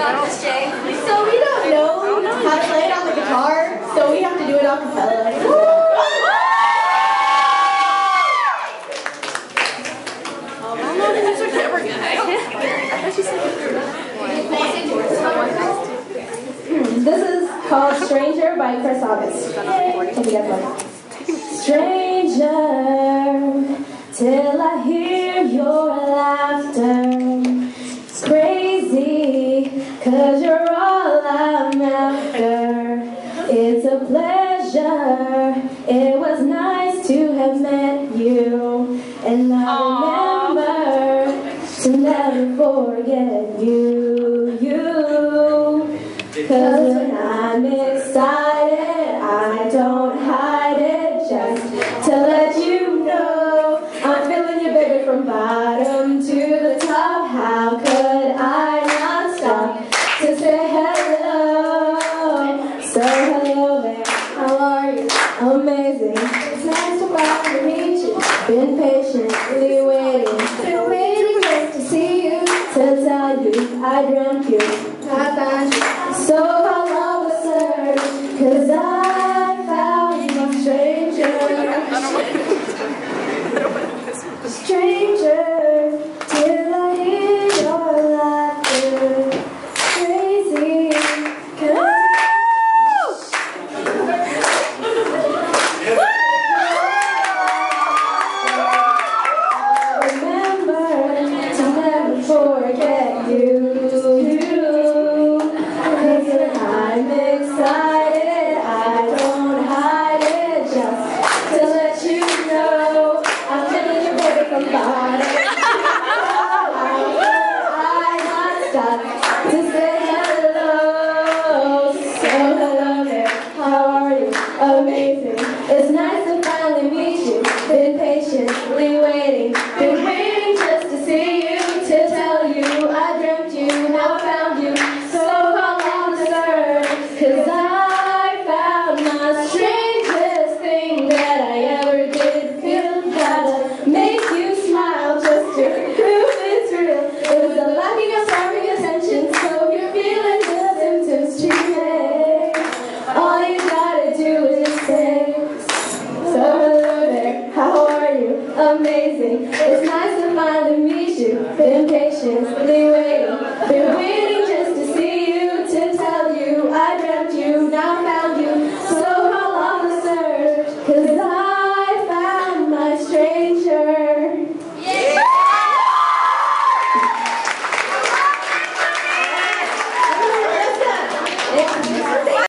So we don't know how to play it on the guitar, so we have to do it a cappella. This is called Stranger by Chris August. Hope you guys love it. Stranger, till I hear your laughter. It's crazy, 'cause you're all I'm after. It's a pleasure, it was nice to have met you. And I remember to never forget you, you. 'Cause when I'm excited, I don't hide it. Just to let you know, I'm feeling you, baby, from bottom to the top. How could I not stop to say hello? So hello there, how are you? Amazing. It's nice to finally meet you. Been patiently waiting to see you, to tell you I dreamt you. I found you. So how long was search? 'Cause I found my stranger. Stranger, till I hear your laughter. Crazy, 'cause remember to never forget you. I'm excited, I don't hide it, just to let you know, I'm feeling you, baby, from bottom. How could I not stop to say